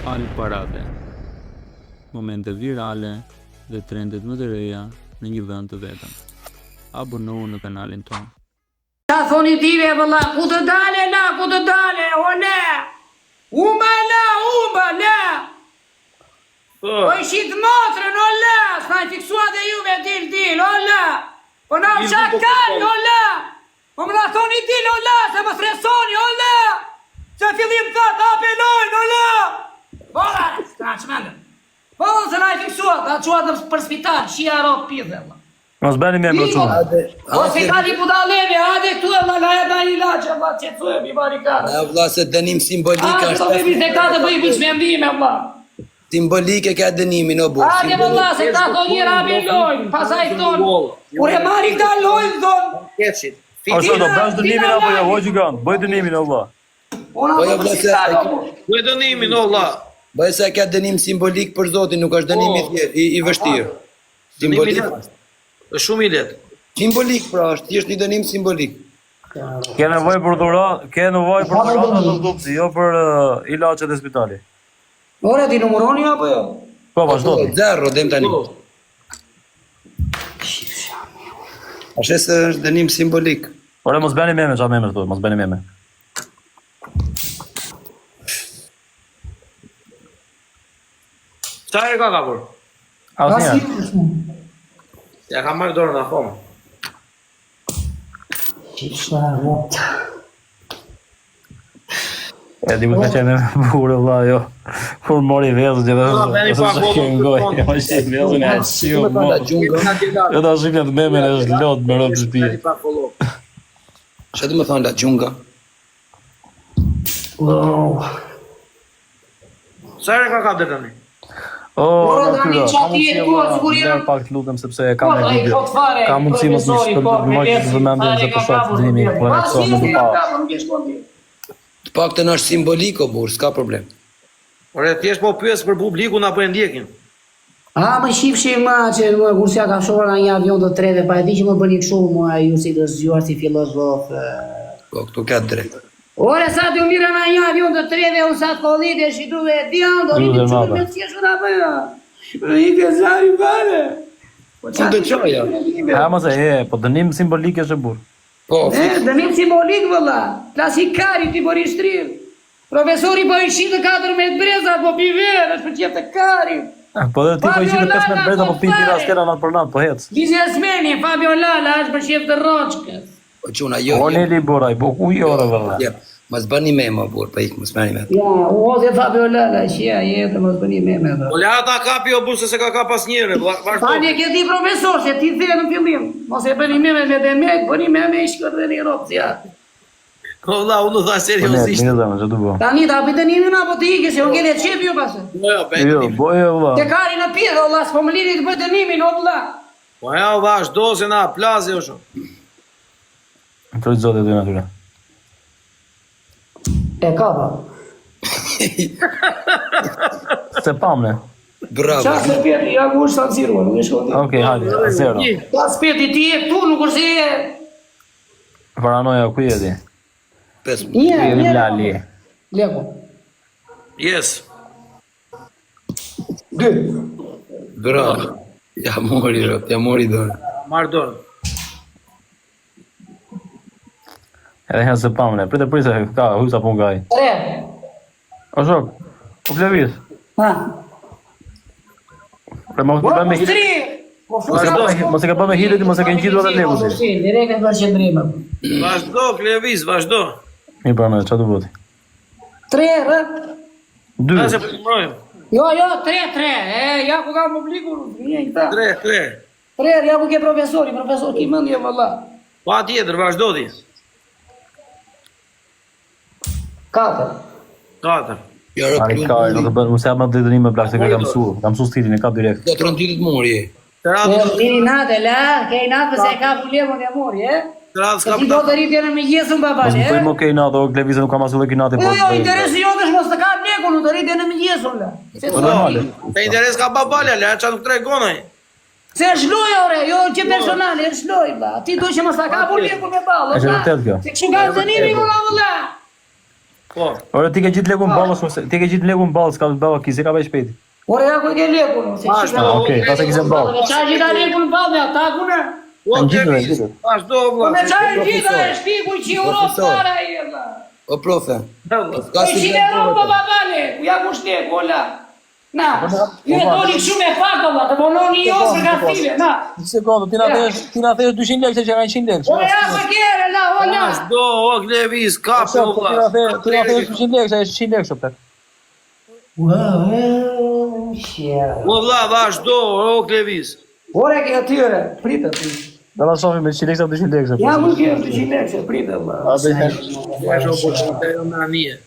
Al parave, momente virale dhe trendet më të reja në një vend të vetëm. Abonohu në kanalin tonë. Ta thoni tive vëlla, ku të dale la, ku të dale, o la! Umba la! Po i shit motrën, o la! S'na i fiksua dhe juve dil, o la! Po na u shakal, o la! Po më na thoni dil, o la, se më stresoni, o la! Se fillim të apelojnë, o la! Bola, s'ka qmendë. Po se na i fiksua, ta quat për spital, shia ro pidhe, vëlla. Mos bëni me emër çuna. O spitali budallemi, hajde këtu e vëlla, e da një ilaç, vëlla, qetësujem i barikadë. Ja vëlla se dënim simbolik Hajde është. të bëjmë se ka të bëjmë çmendime, vëlla. Simbolike ka dënimin o burr. Hajde vëlla, se ka të një rabi lojnë, pasaj tonë. Kur e marri këta lojnë, thonë. Kefshit. O çdo do bësh dënimin apo jo, o gjigant, bëj dënimin o vëlla. Ona Po ja për vëlla spital, o se burr. Ku e dënimin o vlla? bëj se ka dënim simbolik për Zotin, nuk është dënim i vështirë. Simbolik. Është shumë i lehtë. Simbolik pra, është thjesht një dënim simbolik. Ke nevojë për dhuratë, ke nevojë për dhuratë të dupsi, jo për ilaçet e spitalit. Ore, ti numëroni apo jo? Po vazhdo ti. Zero dem tani. Ashtu se është dënim simbolik. Ore mos bëni meme, çfarë meme thua, mos bëni meme. Çfarë e ka kapur? Asnjë. Ja ka marrë dorën akoma. E di më ka qenë burë vëlla jo. Kur mori vezën që është këngoj. Jo është vezën e shiu. Jo ta shikë të memen është lot me rrobë shtëpi. Çfarë do të thonë la xhunga? Çfarë ka kapur tani? Oh, Tani çati e po sigurisht. Pak të lutem sepse kam Po, ai video. kot fare. Ka mundësi mos më shpëndoj të vëmendje se po shoh dënimi po e çon më pa. Të paktën është simbolik o burr, s'ka problem. Ore thjesht po pyes për publikun apo e ndjekin? Më shifshi ma që më kur s'ja ka shohur në një avion të treve, pa e di që më bëni kështu mua ju si të zgjuar si filozof. Po këtu ka drejt. Ore sa të mira në një avion të treve, unë sa të kollite e shitu dhe dian, do rritë që me të qeshur apo jo. I ke zari vare. Si do çoja? Ha mos e, po dënim simbolik është e burr. Po, Dënim simbolik vëlla, klasikari ti bëri shtrirë. Profesori po i shitë 14 breza, po piver, është për qef të kari. Po dhe ti po i shitë 15 breza po pi tira skena natë për natë, po hec. Biznesmeni, Fabio Lala, është për qef të roçkës. po çuna jo. O Neli Boraj, po ku i ora vëlla. Ja, mos bëni me më burr, po ik mos bëni me. Ja, o dhe Fabio Lala, shia, jetë mos bëni me. Po le ata kapi o burse se ka kap asnjëre. Vazhdo. Fani ke di profesor, se ti the në fillim. Mos e bëni me demek, bëni me i shkët dhe një ropë, ja. Po valla, unë tha seriozisht. Mirë zamë, çdo bëu. Tani ta pitënimin apo të ikë, se unë kele qep ju pasë. Jo, bëj. Jo, po e vëlla. Te kari në pidhe, o la, s'po më liri të bëj dënimin, o la. Po ja vazhdo se na plazi o shumë. Për zotë të natyra. E ka pa. Se pamne. Bravo. Qa se pjeti, ja ku është të nëziruar, nuk e shkoti. Okej, hajde, 0. Ta speti ti e këtu, nuk është e... Paranoja ku jeti? 5. Jemi Lali. Leko. Yes. 2. Bravo. Ja mori dorë. Marr dorën. Edhe herë se pamne. Prite, ka hysa pun gaj. 3. O shok, o plevis. Ha. Pre mos të bëjmë hile. 3. Mos e ka bëjmë hile, mos e ka ngjitur atë levusi. Direkt e përqendrim. Vazhdo, Klevis, vazhdo. Mi pranoj, çfarë do bëti? 3, rë? 2. Nëse po mbrojmë. Jo, 3. Ja ku ka publikur, një këta. 3. 3, ja ku ke profesor ki mëndje, vëlla. Pa tjetër, vazhdo ti. 4. 4. Ja Ari ka, do të bëj, mos e më dënim me plak se ka mësuar stilin e kap direkt. Do të rënditit mori. Tiri natë, la, kej natë se ka problemon e mori, e? Tradë Se s'ka ti do të rritje në mëgjesën, babale, Mos më bëjmë okej natë, o Klevisa nuk ka masu dhe kinati. Jo, interesi jo të shmos të ka lekun, nuk të rritje në mëgjesën, la. Po normale. Te interes ka babale, le qa nuk tregonaj. Se është loj, ore, jo që personale, është loj, la. Ti do që mos të ka lekun me balë, Është vërtet kjo. Se kështu ka zënimi, vëlla. Po. Ore ti ke gjithë lekun ballës ose ti ke gjithë lekun ballës ka balla kize ka veç peti. Ore ja ku ke lekun, se çka. Okej, pastaj kizë ballë. Çfarë gjitha lekun ballë ata kunë? Po, Gjithë. vazhdo Po vlla. me çfarë gjitha e shpiku që euro para ai valla. O profe, Ka si euro po babale, ku ja kush lek, ola. Na, ju doni shumë e pak valla, të vononi jo se gative, na. Një sekondë, ti na thesh 200 lekë që kanë 100 lekë. Po ja po kere la, ola. Vazhdo o Klevis, kap Ti vlla. na thesh 200 lekë, që është 100 lekë shopta. Po vlla, vazhdo o Klevis. Ore ke atyre, pritet. Do ta shohim me 100 lekë apo 200 lekë. Ja nuk ke 200 lekë, pritet valla. Vazhdo po të na nie.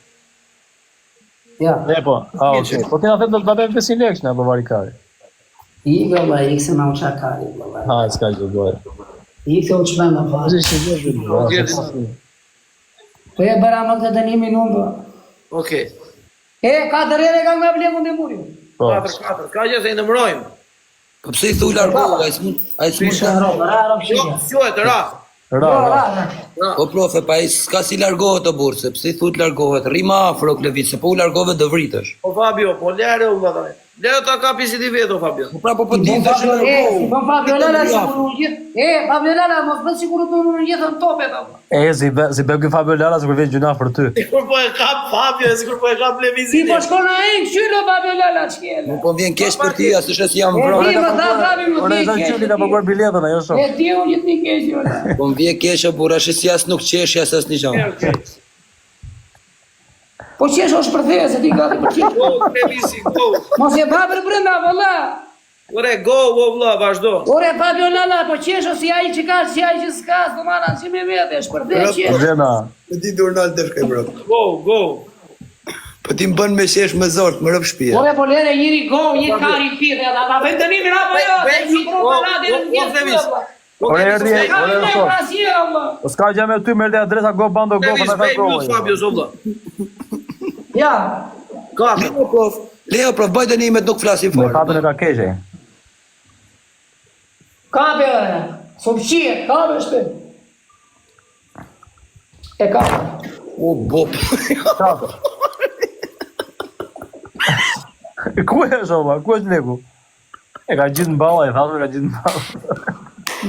Ja. Ne po. Okej. Po ti na them do të bëjmë 500 lekë na bavarikari. I valla, i se na uçakari valla. Ha, s'ka gjë bëj. I se u çmend valla. Po e bëra më të dënimin unë. Okej. E, 4 herë kam nga blekun dhe muri. Po. 4, ka gjë se i numërojmë. po pse i thu largohu, ai s'mund Quhet ra. Po profe, pa ai s'ka si largohet o burse, pse i thut largohet, rrima afro Klevis, se po u largove do vritesh. Po Fabio, po lere u valla. Lere ta kapi si ti vetë o Fabio. Po pra po ti thash largohu. Po Fabio Lala siguro gjithë. E, Fabio Lala mos bën siguro të unë gjithë në topet apo. Si bëgë Fabio Lara se kur vjen gjuna për ty. Sikur po e kap Fabio, sikur po e kap Si Levizin. po shkon ai qylo Fabio Lala çkjel. Po vjen keq për ti, as është se jam E vrarë. di më tha Fabio më Ora sa çuli ka paguar biletën ajo shoh. E di unë gjithë një keq jola. Po më vjen keq o burra, si as nuk qesh, as asnjë gjë. Po qesh është për thjesht, se ti gati për qesh. Go Levisi, go. Mos e bë për brenda valla. Ore go o vlla, vazhdo. Ore Fabio Lala, po qesh si ai që ka, si ai që s'ka, domana si me vetë, është për thjesht qesh. Vena. Po ti Dornal të shkoj bro. Go. Po ti më bën me shesh me zort, më rëp shtëpia. Ore po lere njëri go, një kari pirë, ata vën dënimin apo jo? Ore erdhi, ore shoh. Po s'ka gjë me ty, më erdhi adresa go bando go Klevis, pa ta bëj mute go. Fabio vlla. Ja, Ka. Leo prof, bëj dënimet nuk flasim Me fare. fatën e ka keqe. kape, sobqie, kape shpe. E kape. O bop. Ku e shoh, ku është leku? E ka gjithë në balla, e thashë ka gjithë në balla.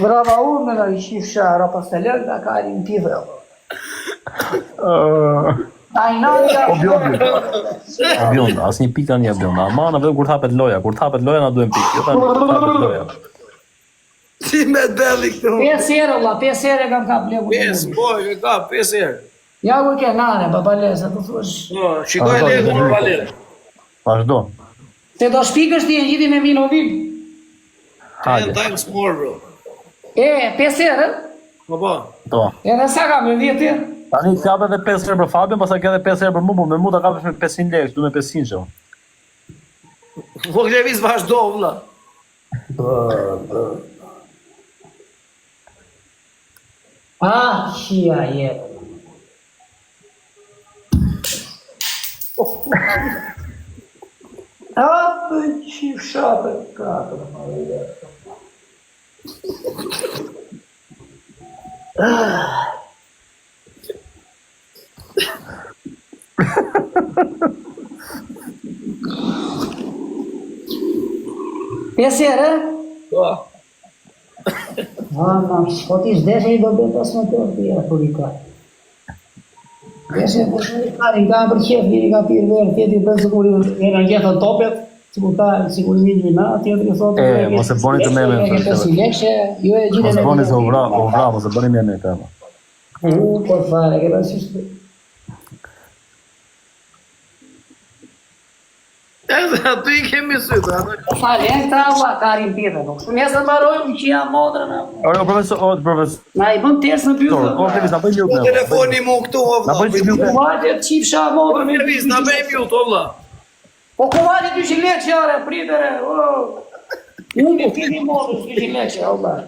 Brava unë nga i shif shara pas të lërë nga ka një pive. Tajnanja... Avion, asnjë pikë tani avion. Ama na vetëm kur thapet loja na duhen pikë. Jo tani kur thapet loja. Si me belli këtu. 5 herë, valla, 5 herë kam kap leku. 5, po, e ka 5 herë. Ja ku ke nane, babalesa, të thush. Po, shikoj lekun në valer. Vazhdo. Se do shpikësh ti e gjithi me vinovim. 10 times more, bro. E, 5 herë? Po. Po. Edhe sa kam me 10 herë? Tani kapet edhe 5 herë për Fabian, pastaj ka edhe 5 herë për mua, po me mua ta kapesh me 500 lekë, du me 500 çon. Po Klevis vazhdo vlla. Qia jetë. Apë që shapë katër, më jetë. Pesë herë? Po. Po ti s'deshe i do bëtë pas më tërë tjera, për i ka. Deshe, po shumë i kari, ka për qef, njëri ka pirë verë, tjeti për sigurin, e në gjithë të topet, sigurin një na, tjetëri thotë... Mos e boni të meme, mos e boni se u vra, mos e boni meme të ema. Po fare, ke përsi shtë. Aty i kemi sytë, atë. Fare, e në trauma, karin pjetër, nuk shumë jesë të mbarojmë që jam modrën. Ora, profesor, Na i bëm tërës në pjutë. Klevis, na bëj mute. Telefoni mu këtu o Na bëj vlla. mute. Kuvatë të qipësha modrën. Klevis, na bëj mute, o vlla. Po kuvatë të që leqë, jare, pritëre, unë e fiti modrën, të që leqë, Allah.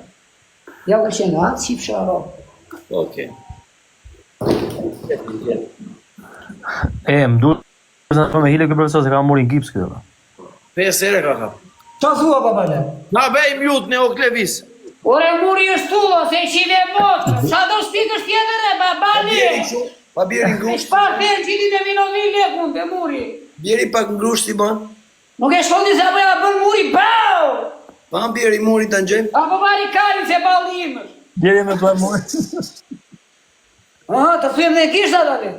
Ja u qenë atë qipësha, Okej. Më duhet të me hile këtë profesor se ka morin gips këtë. 5 herë ka kap. qa thua, babale? Na bëj mute ne o Klevis. Ore muri është tu, se i qive motrë, sa do shpikë është tjetër e babali? Pa bjeri E ngrushti. shpar të e qiti dhe vino vi lekun të muri. Bjeri pak ngrushti ban. Nuk e shkoni se apo ja bën muri bau. Pa bjeri muri të nxem. Apo bari kari se ballimës. Djeri me të mori. Aha, të thujem dhe kishta të atë.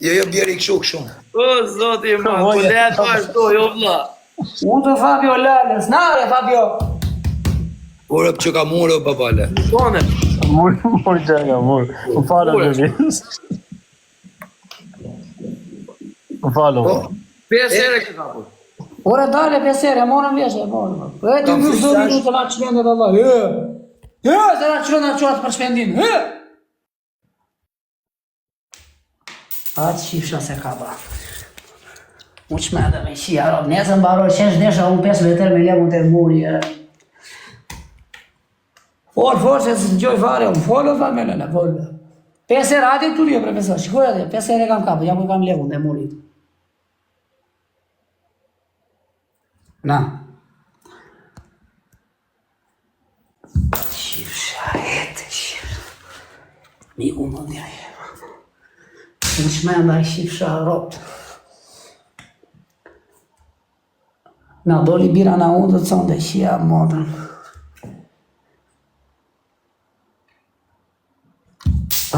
Jo, bjeri kështu. O, zoti ma, po letë vazhdo, jo vla. Unë të Fabio Lale, snare Fabio. Ora që ka mure o babale. Tone. Mori gjanga, mori. Më falë në vjes. Më falë. 5 herë që ka po. Ora dale pesere, morëm vjeshe, morëm. E ti më zdo minutë la qmendet Allah. Se la qënë qatë për shpendin. Atë shifësha se ka ba. Unë qmende me qia, rob. Nesën baroj qenë shdesha unë 5 vetër me legun të muri. Folë, se së gjoj fare, unë folë, familën, folë. 5 herë, ati të rjo, profesor, shikoj atë, 5 herë e kam kapë, jam ku kam legun të murit. Na. Shifësha, shifësha. Miku më dhja e. Unë qmenda i shifësha ropë. Na doli bira na unë dhe të sonde shia modën.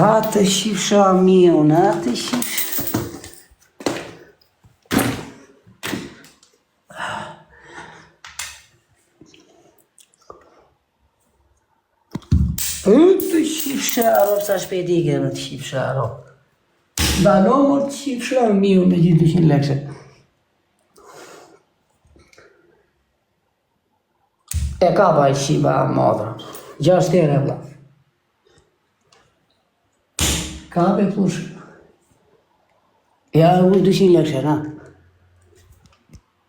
Atë shifësha miun, atë shifësha. Të shifësha ropë, sa shpeti i kërë të shifësha ropë. Dalo mërë të shifësha miun me gjithë 200 lekse. E ka ba i shiba modra. 6 herë e vla. Ka be plush. Ja, u 200 lekse, na.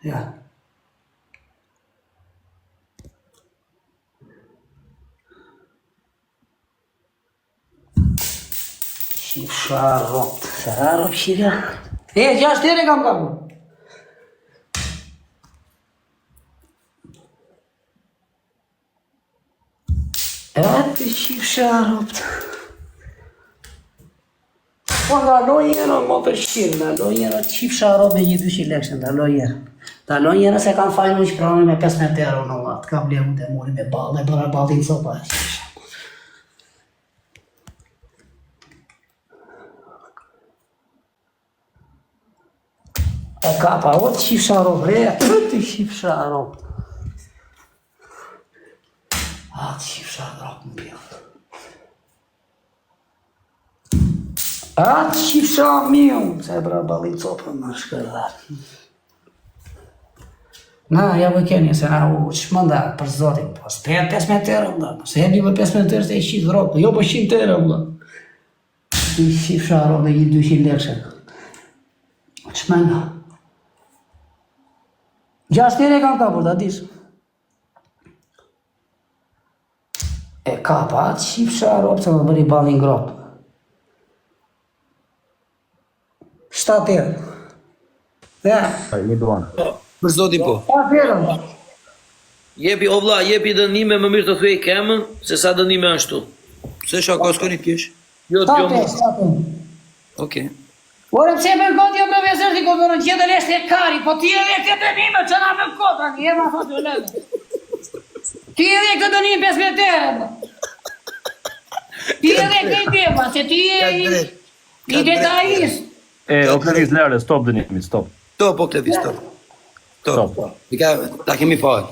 Ja. Shifësha ropë. Sa ropë shifja? 6 herë e kam kapu. Atë shifësha ropët. Po nga lojera më të shqirë, nga lojera shifësha ropë e gjithë 200 lekshën, nga lojera. Nga lojera se kam fajnë që pranë me 15 euro në latë, kam blevu të muri me balë, e bëra balin sopa e shifësha. E kapa, o të shifësha ropë, re, të shifësha ropë. Atë shifësha ropë më pjellë. Atë shifësha miun, se e bra balin copën në shkërdarë. Na, ja më keni, se na u qëmënda për zotin, po s'pejt 15 euro, mda, se hebi për 15 euro se e shifë ropë, jo për 100 euro, mda. I shifësha ropë dhe i 200 lekshë. Qëmënda. 6 herë e kam kapur, da disë. E kapa atë shifësha ropë, se më bëri balin gropë. 7 herë. Ja. Një duanë. Për zotin po. 7 herë. Jepi, o vla, jepi dënime më mirë të thuj kemën, se sa dënime ashtu. Se shako s'koni t'kesh? Jo, 7 jo, herë, 7 herë. Okej. Ore pse për goti o profesor t'i kodonën qëtë leshtë e kari, po ti edhe këtë dënime që na për kota, një e ma thotë o ledhe. Ti edhe këtë dënime 15 herë. Ti edhe këtë dema, se ti e i detajist. O Klevis, lere, stop dënimi, stop. Stop, o Klevis, stop. Stop. Ta kemi falë.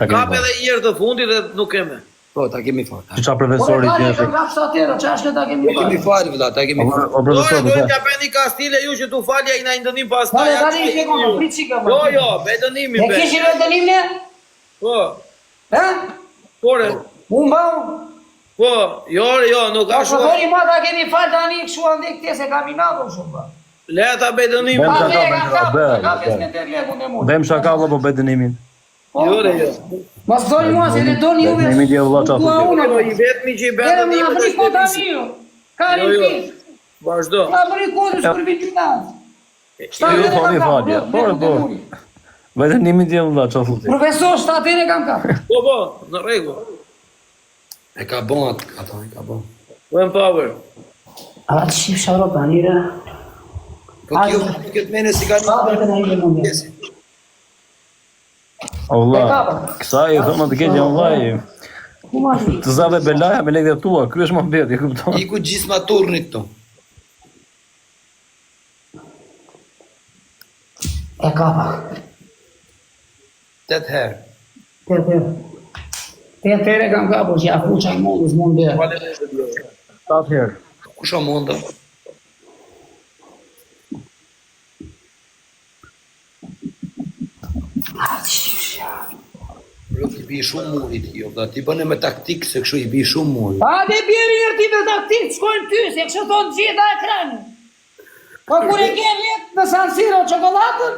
kap edhe një herë të fundit dhe nuk keme. Po, ta kemi falë. Që qa profesorit Ore, jetë? kap 7 herë, që ashtë ta kemi Ta kemi falë, vëlla, ta kemi falë. O profesor, Dojë t'ja peni kastile ju që t'u falja i na i ndënim pas ta. Ore, tani i shekon, prit qika. Jo, be dënimi E be. kishim e dënim ne? Po, He? pore, Unë bau? po, jo, nuk A ka shumë. shokoni ma ta kemi falë tani këshu ande këte se kam i nado shumë ba. Leta be dënimi. Bem A shaka, me bem ka shaka, kapë, ka bem. 15 lekun e mund. Bem shaka vë po bëjt dënimin. Jo, jo. Mas doni mua se ne doni juve. Dënimi dje vëlla qatë. Dua unë. Jo, i vetëmi që i be Era më dënimi. na bëri kota miu. Karin Jo, jo. pi. Vazhdo. Na bëri kota për vitina. Jo, po mi falje. Po. Bëjt dënimin dje vëlla qatë futi. Profesor, 7 herë kam kapë. Po, në rregull. E ka bon atë, e ka bon. One power. A të shifë sharo për njëre? Po kjo këtë mene si ka A të në njëre mundje? O vlla, kësa i thëmë të keqe vllai. Ku ma shi? Të zave belaja me lekët tua, ky është mohabet, e kupton? Iku gjisma turnit këtu. E kapa. 8 herë. Te tere kam kapur që ja fuqa i mundus mund dhe. 7 herë. Kusha mundë? Rëk i bi shumë murit jo, da ti bëne me taktik se kështu i bi shumë murit. A dhe bjeri njërë ti me taktik, shkojnë ty, se kështë thonë gjitha ekranin. Po kur e ke vjetë në San Siro qokolatën,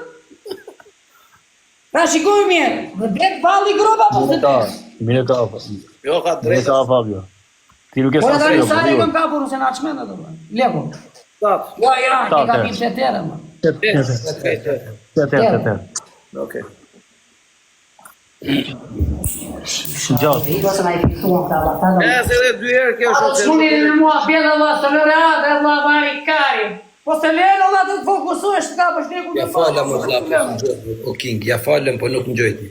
ta shikoj mirë, dhe bet pali groba po se të. Mine ka, Jo, ka mine ka Fabio. Ti nuk e Po sa edhe se një sari këm kapur se nga qmene dhe dhe. Leko. Ja, ja, ke ka pinë që tere, më. Te. Okej. Gjatë. I do se na i fituan këta vla. E, se dhe 2 herë kjo A shumë. shuni në mua bjeda vla së lërade, vla vari kari. Po se lene vla të të fokusuesh të ka për shneku Ja falem më vla, po nuk gjojti. O King, ja falem, po nuk në gjojti.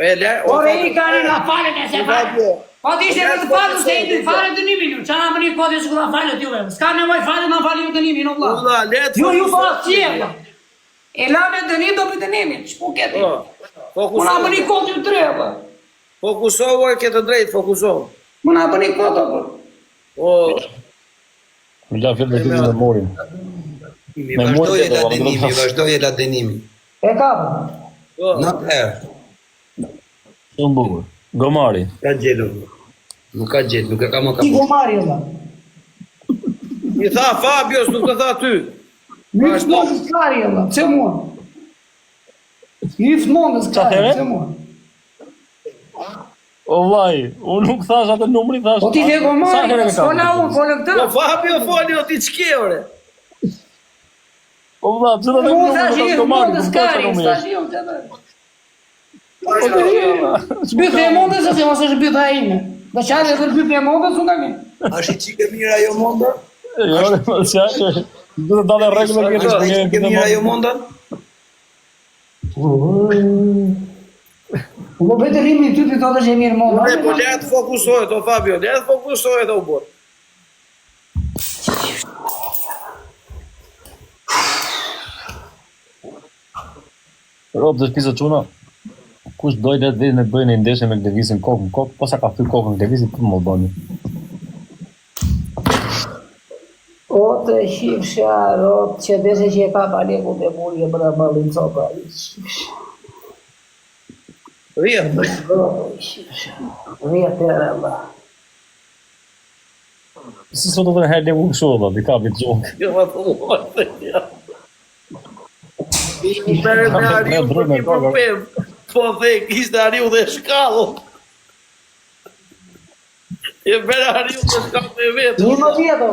E, le, o, Ore i kari nga falet e se falet. Po të ishte për të falu se i të falet të nimin ju. Qa nga më një kodin shku nga falet juve. Ska nevoj falet nga falet ju të nimin, o vla. vlla, le të Ju po atë qje, e la me të nim do për të nimin. Shpu keti. Muna për një kodin ju tre, vla. Fokusohu e ke të drejtë, fokusohu. Muna për një kodin, vla. O, Më la fjetë me ty në morin. Mi vazhdoj e la denimi, vazhdoj e la denimi. E kapë. Në herë. Shumë bukur. Gomari. Ka gjelu. Nuk ka gjelu, nuk e ka më Ti kapur. gomari, vla. i tha Fabios, nuk të tha ty. Mi të mundës kari, vla. Pse mua? Mi të mundës kari, pse mua? O vllai, unë nuk thash atë numrin, thash. Po ti ke gomari, s'fola unë, folë Po këtë. Fabio foli o ti ç'ke ore. O vlla, pse do të Unë thash i numrin të Gomari? mundës Nuk ka kari, numrin. s'tash jo, të dhe. Shbytë e mundës, ose mos është bytë a ime. Do qarë edhe bytë e mundës, unë kemi. Ashtë i qike mira jo monda? Jo, më sjajë. Do të dalë rregull me Ashtë i qike mira jo monda? Po bëjtë rrimi ty të të që e mirë mundë. Ne po le të fokusohet o Fabio, le të fokusohet o bot. Rob të shpisë çuna. Kush doj le të vjen në bëjnë ndeshje me lëvizin kokën kokë, posa ka thy kokën lëvizin për më bëni. O të shifësha, rot, që deshe që e ka paleku dhe bulje për të balin copa. Rrjet. Rrjet e rëmba. Si sot do të herë levu kështu valla, di ka vit gjok. Jo ma thuaj. Bere me ariu për një problem. Po the, kishte ariu dhe shkallu. E bere ariu dhe shkallu dhe vetë. 11 o.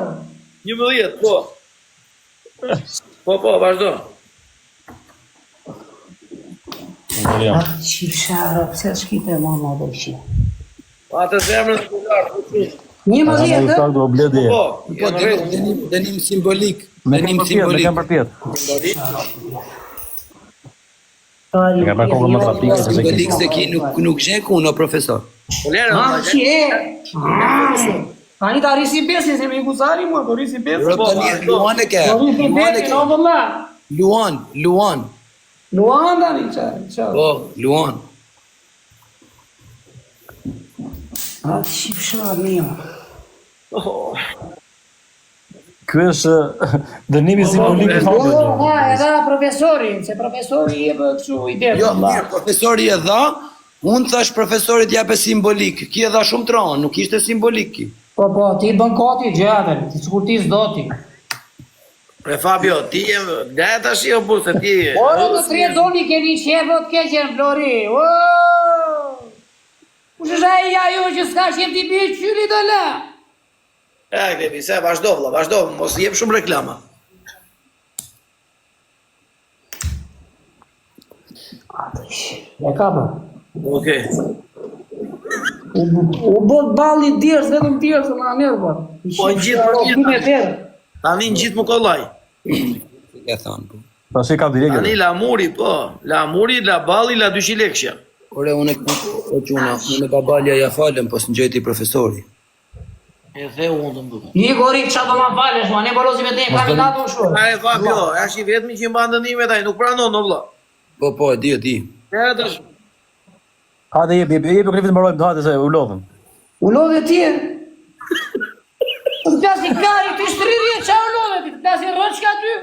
11, po. Po, vazhdo. Mariam. Shifësha, rot, pse shkite më dhe shi. Pa të zemrën të kullarë. 11 Sa do bledi. Po, Po, denim simbolik. Me Denim kam simbolik. përpjet. Nga me kokën më trapike se se Simbolik se ki nuk gjenë ku në profesor. Po lere, Ma që e. Tani ta risi besin, se me i kusari mua, po risi besin. Rëtani, Luan e ke. Po risi Luan e besin, ke. o vëlla. Luan. Luan tani, qa. Po, Luan. A të shifësha, mija. Ky është dënimi simbolik i Jo, Fabio. ha, edhe profesori, se profesori i e për kështu i dhe. Jo, mirë, profesori e dha, unë thash profesorit jape simbolik. Ki e dha shumë tranë, nuk ishte simbolik ki. Po, ti bën koti gjatër, ti që kur ti s'do ti. Pre Fabio, ti e dhe të shi o burë, se ti... O, në të tre doni keni qefët keqen, Flori, o! Kush është aja jo që s'ka qef t'i bje qyri të la? E, këtepi, se, vazhdo, vla, vazhdo, mos jep shumë reklama. E ka për. Okej. U bot balli djerës, vetëm djerës, në amerë, po. Po në gjithë për gjithë. Tani në gjithë më kollaj. E thanë, po. Ta si ka direkt. Tani la muri, po. La muri, la balli, la 200 lekëshja. Ore, unë e babalja ja falem, po së në gjeti profesori. E the unë të më duke. Një gorik që ato ma falesh, ma, ne bolozi me te kandidatë u shurë. A e Fabio, është i vetëmi që i mba ndënime taj, nuk pranon, në vla. Po, e di. E të është. Hajde jepi Klevit mbarojmë, hajde se u lodhëm. U lodhe tje. Të plasi kari, të shtrirje, qa u lodhe ti? Të plasi rëqka ty?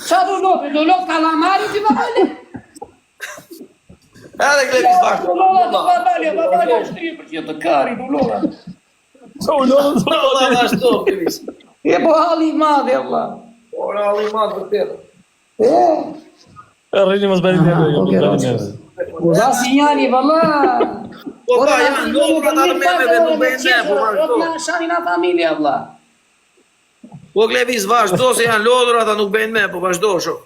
Qa du lodhe? Du lodhe kalamari ti babale? Edhe Klevit bashkë. Du lodhe babale, shtrirje për që të kari, du lodhe. U lodhëm, Në vla dhe ashtu, Klevis. E po halli madhe, vla. Po në alli madhë për tërë. rrini mos bëri neve. U dha sinjali, valla. Po pa, janë lodhë ata të memeve, nuk bëjnë ne, po vazhdo. Në shani na familja, vla. Po Klevis vazhdo se janë lodhër ata nuk bëjnë me, po vazhdo shok.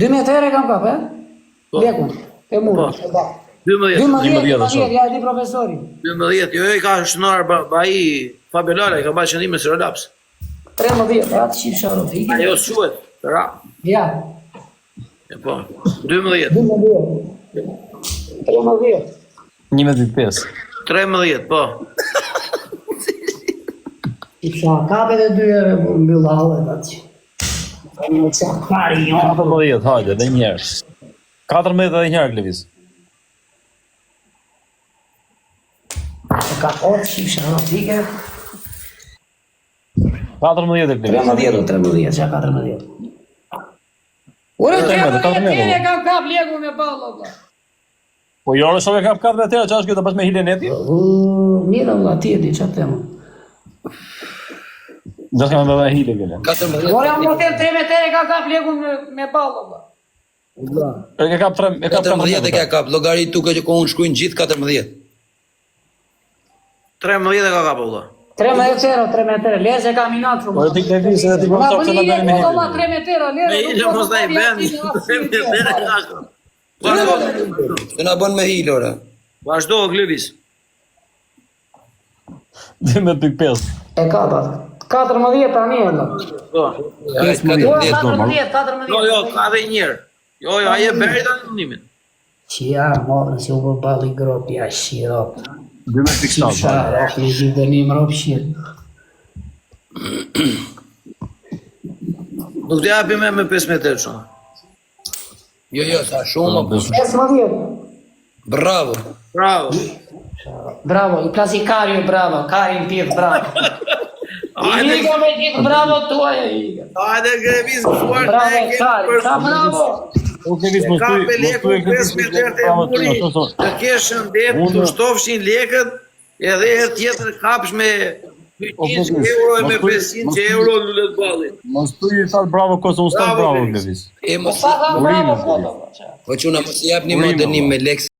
12 herë kam kap, Lekun, e murë. 12. Ja di profesori. 12, jo i ka shënar baji Fabelala, i ka ba qëndime së relaps. 13, atë qip sharot. Ajo shuet, ra. Ja, E po, 12. 13. 11.5. 13, po. Isha kapet e 2 herë, mbylla hallet atë. Në që kari, jo. 14, hajde, dhe njerë. 14 edhe njerë, Klevis. Ka orë qip sharot, ike. 14 e Klevis. 13, që 14. Ure të tjene kam kap legu me balla, vla. Po jo, shumë e kap 4 tjera, që është kjo të pas me hile neti? Mira, vla, ti e di që tema. Dhe s'ka me hile këlle. 14. Ore, më të 3 metere kam kap legu me balla, vla. E ka kap 3, e kap 14 e ka kap, logarit tuke që ko unë shkujnë gjithë 14. 13 e ka kapo, vla. 3 metere, leze kam inatë shumë. Po e ti Klevis edhe ti profesor që në bërë me hile. 3 metere, leze. Me hile mos da i ben, 13 e ka kapo. Të nga bon me hile, ora. Vazhdo, Klevis. 12.5. E kapat. 14 tani e, vla. Po. 14. Jo, ka dhe njerë. Jo, aje beri të në nimin. Që ja, morën si u bërballi gropi, ja shirop. 12.7. Shara, me gjithë dhe një mërop shirë. Nuk të japi me 5 meter shumë. Jo, sa shumë, po. 15. Bravo. Bravo. Bravo, i plasi Kario, bravo. Karin tjetë, bravo. I liga me gjithë, bravo tua e liga. Hajde Klevis, fuar Bravo, ne kemi Kari, për sa bravo. O Klevis, mos ka tuj, peleku 5 meter të muri, të kesh shëndet, të shtofshin lekët, edhe herë tjetër kapsh me 200 euro e me 500 euro në lullet ballit. Mos tuj i thal bravo kosa, unë stal bravo Klevis. E mos, Sa bravo, foto. po quna mos i jap një modernim me leks